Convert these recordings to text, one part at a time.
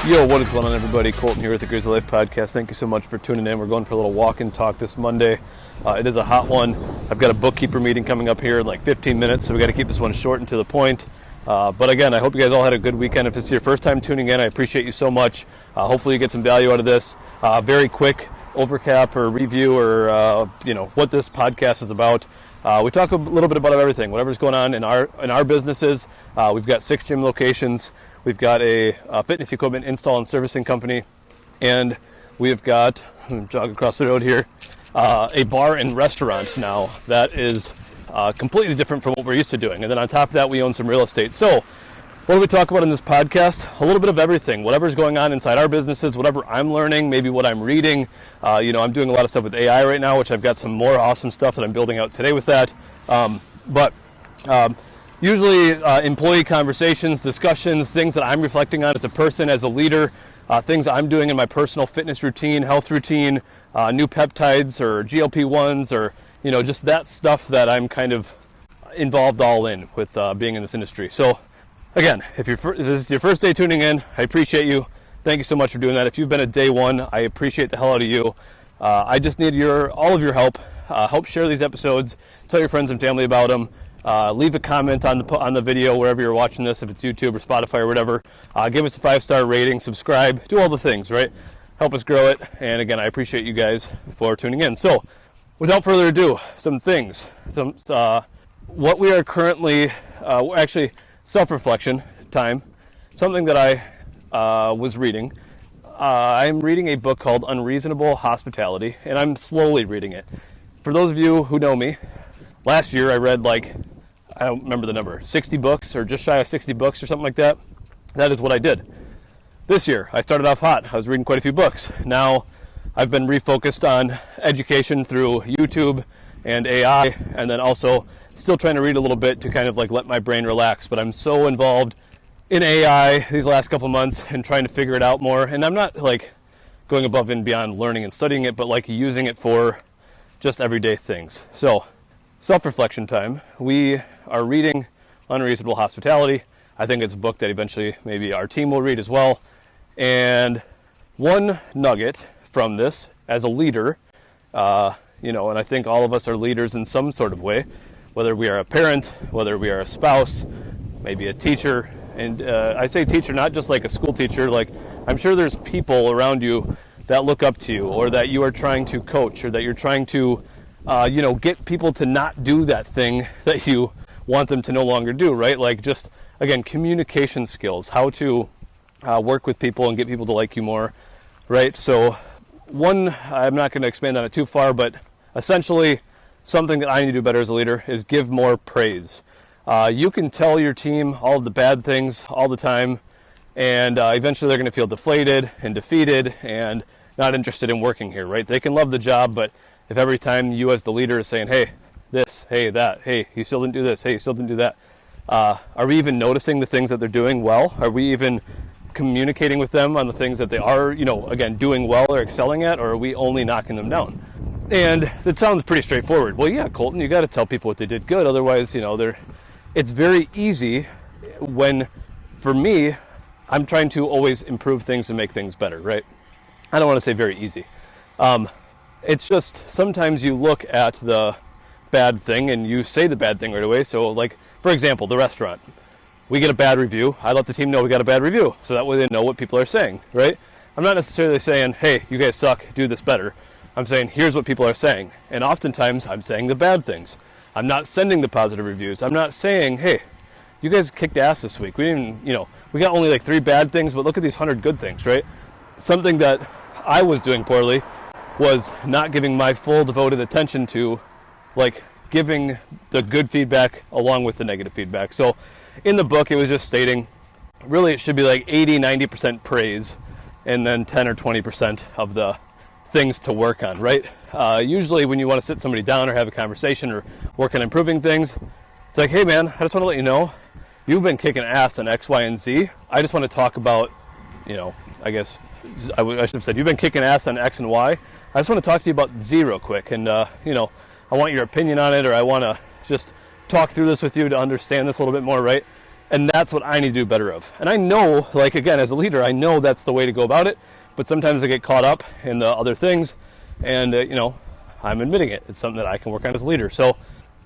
Yo, what is going on, everybody? Colton here with the Grizzy Life Podcast. Thank you so much for tuning in. We're going for a little walk and talk this Monday. It is a hot one. I've got a bookkeeper meeting coming up here in like 15 minutes, so we got to keep this one short and to the point. But again, I hope you guys all had a good weekend. If this is your first time tuning in, I appreciate you so much. Hopefully you get some value out of this. Very quick overcap or review or what this podcast is about. We talk a little bit about everything, whatever's going on in our businesses. We've got 6 gym locations. We've got a fitness equipment install and servicing company, and we've got, jog across the road here, a bar and restaurant now that is completely different from what we're used to doing. And then on top of that, we own some real estate. So what do we talk about in this podcast? A little bit of everything, whatever's going on inside our businesses, whatever I'm learning, maybe what I'm reading. I'm doing a lot of stuff with AI right now, which I've got some more awesome stuff that I'm building out today with that. Usually employee conversations, discussions, things that I'm reflecting on as a person, as a leader, things I'm doing in my personal fitness routine, health routine, new peptides or GLP-1s, or just that stuff that I'm kind of involved all in with being in this industry. So again, if this is your first day tuning in, I appreciate you. Thank you so much for doing that. If you've been at day one, I appreciate the hell out of you. I just need all of your help. Help share these episodes. Tell your friends and family about them. Leave a comment on the video wherever you're watching this, if it's YouTube or Spotify or whatever. Give us a 5-star rating, subscribe, do all the things, right? Help us grow it. And again, I appreciate you guys for tuning in. So without further ado, some things. What we are currently, actually self-reflection time, something that I was reading. I'm reading a book called Unreasonable Hospitality, and I'm slowly reading it. For those of you who know me, last year I read I don't remember the number, 60 books or just shy of 60 books or something like that. That is what I did. This year, I started off hot. I was reading quite a few books. Now, I've been refocused on education through YouTube and AI, and then also still trying to read a little bit to kind of let my brain relax. But I'm so involved in AI these last couple months and trying to figure it out more. And I'm not going above and beyond learning and studying it, but using it for just everyday things. So, self-reflection time. We are reading Unreasonable Hospitality. I think it's a book that eventually maybe our team will read as well. And one nugget from this as a leader, and I think all of us are leaders in some sort of way, whether we are a parent, whether we are a spouse, maybe a teacher. And I say teacher, not just like a school teacher. I'm sure there's people around you that look up to you, or that you are trying to coach, or that you're trying to get people to not do that thing that you want them to no longer do, right? Just, again, communication skills, how to work with people and get people to like you more, right? So I'm not going to expand on it too far, but essentially something that I need to do better as a leader is give more praise. You can tell your team all of the bad things all the time, and eventually they're going to feel deflated and defeated and not interested in working here, right? They can love the job, but if every time you as the leader is saying, hey, this, hey, that, hey, you still didn't do this, hey, you still didn't do that, are we even noticing the things that they're doing well? Are we even communicating with them on the things that they are, again, doing well or excelling at, or are we only knocking them down? And that sounds pretty straightforward. Well, yeah, Colton, you got to tell people what they did good. Otherwise, it's very easy when, for me, I'm trying to always improve things and make things better, right? I don't want to say very easy. It's just sometimes you look at the bad thing and you say the bad thing right away. So for example, the restaurant, we get a bad review. I let the team know we got a bad review, so that way they know what people are saying, right? I'm not necessarily saying, hey, you guys suck, do this better. I'm saying, here's what people are saying. And oftentimes I'm saying the bad things. I'm not sending the positive reviews. I'm not saying, hey, you guys kicked ass this week. We didn't, we got only 3 bad things, but look at these 100 good things, right? Something that I was doing poorly was not giving my full devoted attention to giving the good feedback along with the negative feedback. So in the book, it was just stating, really it should be 80-90% praise and then 10 or 20% of the things to work on, right? Usually when you want to sit somebody down or have a conversation or work on improving things, it's hey man, I just want to let you know, you've been kicking ass on X, Y, and Z. I just want to talk about, I guess I should have said, you've been kicking ass on X and Y. I just want to talk to you about Z real quick, and I want your opinion on it, or I want to just talk through this with you to understand this a little bit more, right? And that's what I need to do better of. And I know, like, again, as a leader, I know that's the way to go about it, but sometimes I get caught up in the other things, and, I'm admitting it. It's something that I can work on as a leader. So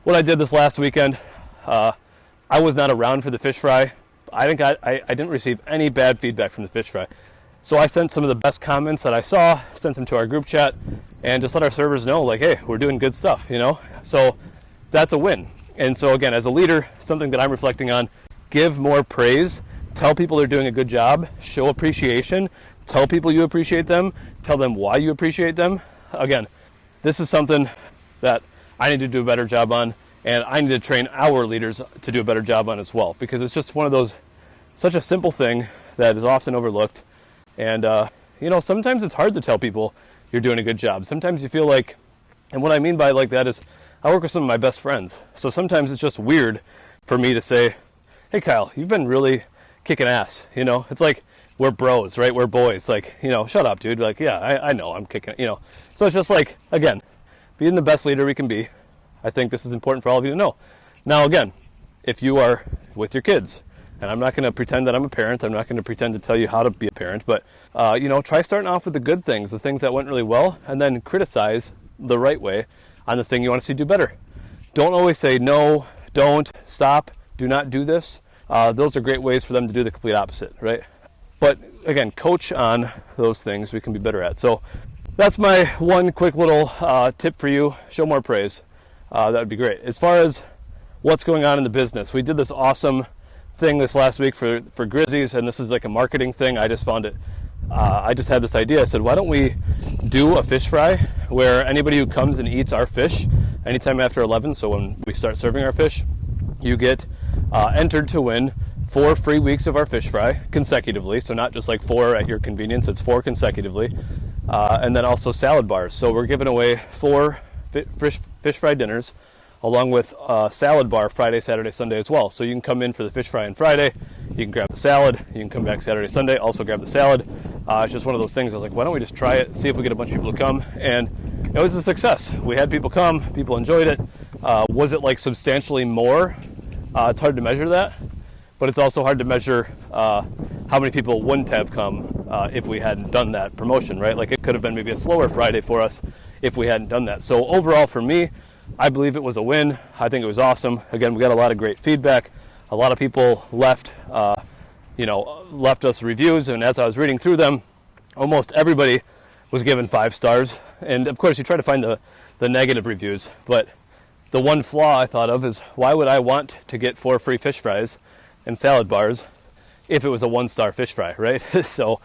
what I did this last weekend, I was not around for the fish fry. I think I didn't receive any bad feedback from the fish fry. So I sent some of the best comments that I saw, sent them to our group chat, and just let our servers know, like, hey, we're doing good stuff, So that's a win. And so again, as a leader, something that I'm reflecting on, give more praise, tell people they're doing a good job, show appreciation, tell people you appreciate them, tell them why you appreciate them. Again, this is something that I need to do a better job on, and I need to train our leaders to do a better job on as well, because it's just one of those, such a simple thing that is often overlooked. And, sometimes it's hard to tell people you're doing a good job. Sometimes you feel like, and what I mean by like that is, I work with some of my best friends. So sometimes it's just weird for me to say, hey, Kyle, you've been really kicking ass. It's like we're bros, right? We're boys. Like, shut up, dude. Like, yeah, I know I'm kicking, So it's just like, again, being the best leader we can be. I think this is important for all of you to know. Now, again, if you are with your kids, and I'm not going to pretend that I'm a parent. I'm not going to pretend to tell you how to be a parent. But, try starting off with the good things, the things that went really well, and then criticize the right way on the thing you want to see do better. Don't always say no, don't, stop, do not do this. Those are great ways for them to do the complete opposite, right? But, again, coach on those things we can be better at. So that's my one quick little tip for you. Show more praise. That would be great. As far as what's going on in the business, we did this awesome thing this last week for Grizzy's, and this is like a marketing thing. I just found it, I just had this idea. I said, why don't we do a fish fry where anybody who comes and eats our fish anytime after 11, so when we start serving our fish, you get entered to win 4 free weeks of our fish fry consecutively. So not just like 4 at your convenience, it's 4 consecutively. And then also salad bars. So we're giving away 4 fish fry dinners along with a salad bar Friday, Saturday, Sunday as well. So you can come in for the fish fry on Friday, you can grab the salad, you can come back Saturday, Sunday, also grab the salad. It's just one of those things. I was like, why don't we just try it, see if we get a bunch of people to come? And it was a success. We had people come, people enjoyed it. Was it like substantially more? It's hard to measure that, but it's also hard to measure how many people wouldn't have come if we hadn't done that promotion, right? Like it could have been maybe a slower Friday for us if we hadn't done that. So overall for me, I believe it was a win. I think it was awesome. Again, we got a lot of great feedback. A lot of people left us reviews, and as I was reading through them, almost everybody was given 5 stars. And of course, you try to find the negative reviews, but the one flaw I thought of is, why would I want to get 4 free fish fries and salad bars if it was a 1-star fish fry, right? So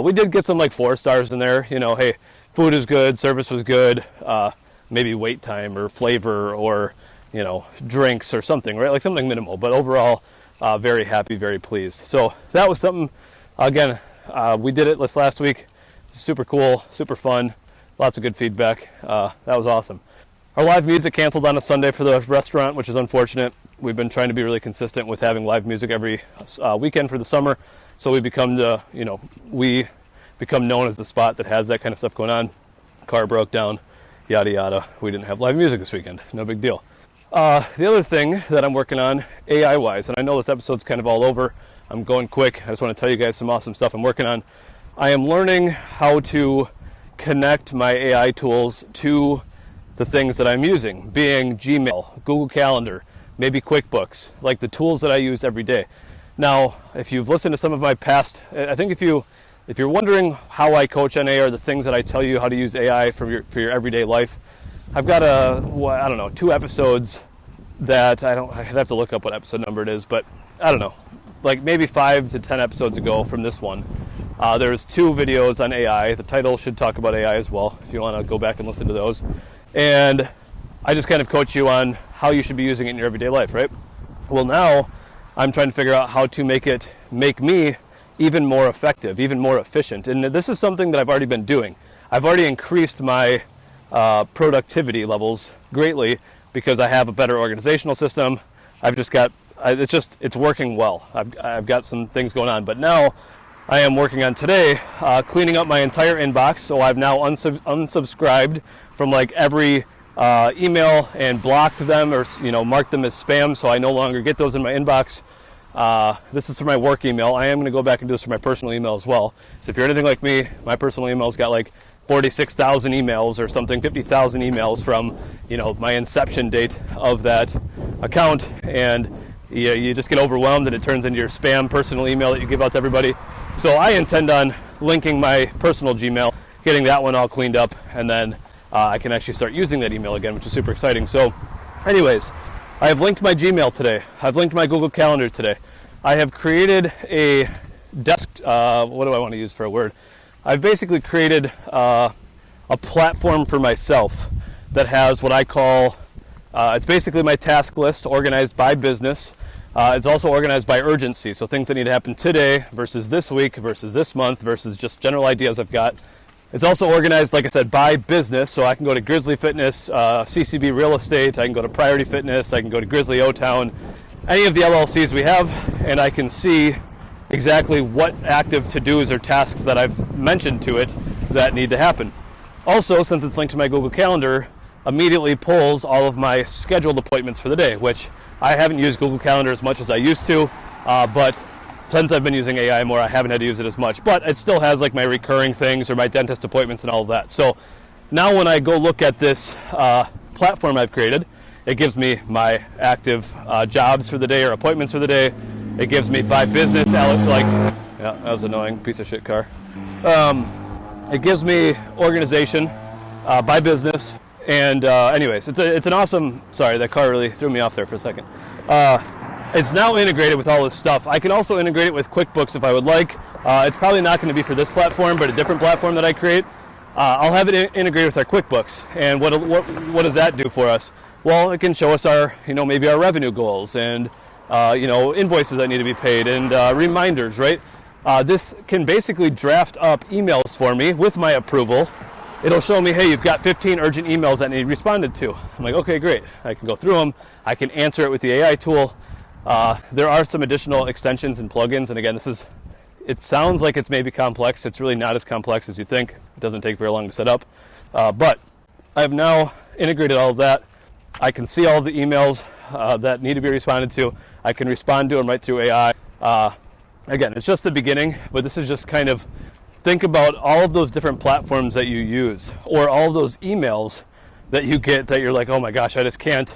we did get some like 4 stars in there. Hey, food is good, service was good, maybe wait time or flavor or, drinks or something, right? Like something minimal, but overall, very happy, very pleased. So that was something, again, we did it this last week. Super cool, super fun, lots of good feedback. That was awesome. Our live music canceled on a Sunday for the restaurant, which is unfortunate. We've been trying to be really consistent with having live music every weekend for the summer. So we become known as the spot that has that kind of stuff going on. Car broke down, yada yada. We didn't have live music this weekend. No big deal. The other thing that I'm working on AI-wise, and I know this episode's kind of all over. I'm going quick. I just want to tell you guys some awesome stuff I'm working on. I am learning how to connect my AI tools to the things that I'm using, being Gmail, Google Calendar, maybe QuickBooks, like the tools that I use every day. Now, if you've listened to some of my past, I think if you're wondering how I coach on AI or the things that I tell you how to use AI for your everyday life, I've got 2 episodes that I'd have to look up what episode number it is, but I don't know, like maybe 5 to 10 episodes ago from this one. There's 2 videos on AI. The title should talk about AI as well, if you want to go back and listen to those. And I just kind of coach you on how you should be using it in your everyday life, right? Well, now I'm trying to figure out how to make me even more effective, even more efficient. And this is something that I've already been doing. I've already increased my productivity levels greatly because I have a better organizational system. It's working well. I've got some things going on, but now I am working on today cleaning up my entire inbox. So I've now unsubscribed from like every email and blocked them or marked them as spam, so I no longer get those in my inbox. This is for my work email. I am going to go back and do this for my personal email as well. So if you're anything like me, my personal email's got like 46,000 emails or something, 50,000 emails from, my inception date of that account, and you just get overwhelmed and it turns into your spam personal email that you give out to everybody. So I intend on linking my personal Gmail, getting that one all cleaned up, and then I can actually start using that email again, which is super exciting. So anyways, I have linked my Gmail today. I've linked my Google Calendar today. I have created a desk, what do I want to use for a word? I've basically created a platform for myself that has what I call, it's basically my task list organized by business. It's also organized by urgency, so things that need to happen today versus this week versus this month versus just general ideas I've got. It's also organized, like I said, by business, so I can go to Grizzly Fitness, CCB Real Estate, I can go to Priority Fitness, I can go to Grizzly O-Town, any of the LLCs we have, and I can see exactly what active to-dos or tasks that I've mentioned to it that need to happen. Also, since it's linked to my Google Calendar, immediately pulls all of my scheduled appointments for the day, which I haven't used Google Calendar as much as I used to, but since I've been using AI more, I haven't had to use it as much. But it still has like my recurring things or my dentist appointments and all of that. So now when I go look at this platform I've created, it gives me my active jobs for the day or appointments for the day. It gives me by business, yeah, that was an annoying piece of shit car. It gives me organization by business. And anyways, it's an awesome, sorry, that car really threw me off there for a second. It's now integrated with all this stuff. I can also integrate it with QuickBooks if I would like. It's probably not going to be for this platform, but a different platform that I create. I'll have it integrated with our QuickBooks. And what does that do for us? Well, it can show us our, maybe our revenue goals and, invoices that need to be paid and reminders, right? This can basically draft up emails for me with my approval. It'll show me, hey, you've got 15 urgent emails that need responded to. I'm like, okay, great. I can go through them. I can answer it with the AI tool. There are some additional extensions and plugins. And again, it sounds like it's maybe complex. It's really not as complex as you think. It doesn't take very long to set up. But I've now integrated all of that. I can see all of the emails that need to be responded to. I can respond to them right through AI. Again, it's just the beginning, but this is just kind of think about all of those different platforms that you use or all of those emails that you get that you're like, oh my gosh, I just can't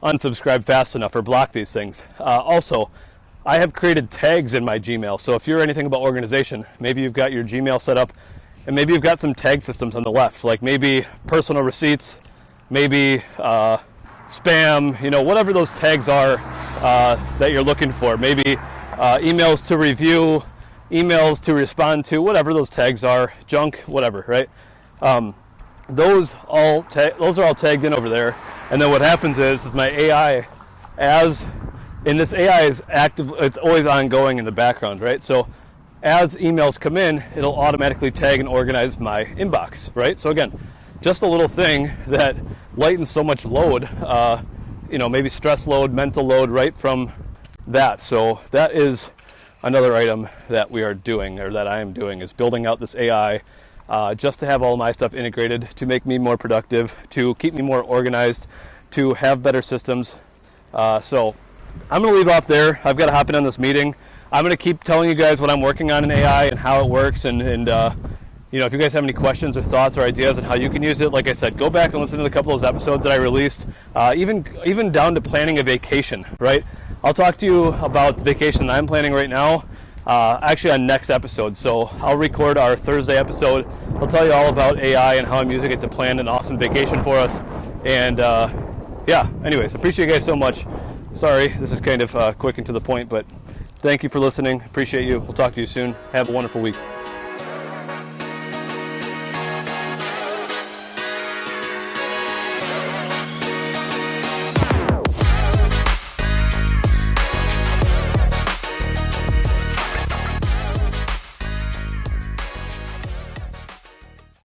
unsubscribe fast enough or block these things. Also, I have created tags in my Gmail. So if you're anything about organization, maybe you've got your Gmail set up and maybe you've got some tag systems on the left, like maybe personal receipts, maybe spam, whatever those tags are that you're looking for. Maybe emails to review, emails to respond to, whatever those tags are, junk, whatever, right? Those are all tagged in over there. And then what happens is my AI, this AI is active, it's always ongoing in the background, right? So as emails come in, it'll automatically tag and organize my inbox, right? So again, just a little thing that lightens so much load, maybe stress load, mental load, right from that. So that is another item that we are doing, or that I am doing, is building out this AI just to have all my stuff integrated, to make me more productive, to keep me more organized, to have better systems. So I'm going to leave off there. I've got to hop in on this meeting. I'm going to keep telling you guys what I'm working on in AI and how it works. And if you guys have any questions or thoughts or ideas on how you can use it, like I said, go back and listen to a couple of those episodes that I released, even down to planning a vacation, right? I'll talk to you about the vacation that I'm planning right now, actually on next episode. So I'll record our Thursday episode. I'll tell you all about AI and how I'm using it to plan an awesome vacation for us. And anyways, appreciate you guys so much. Sorry, this is kind of quick and to the point, but thank you for listening. Appreciate you. We'll talk to you soon. Have a wonderful week.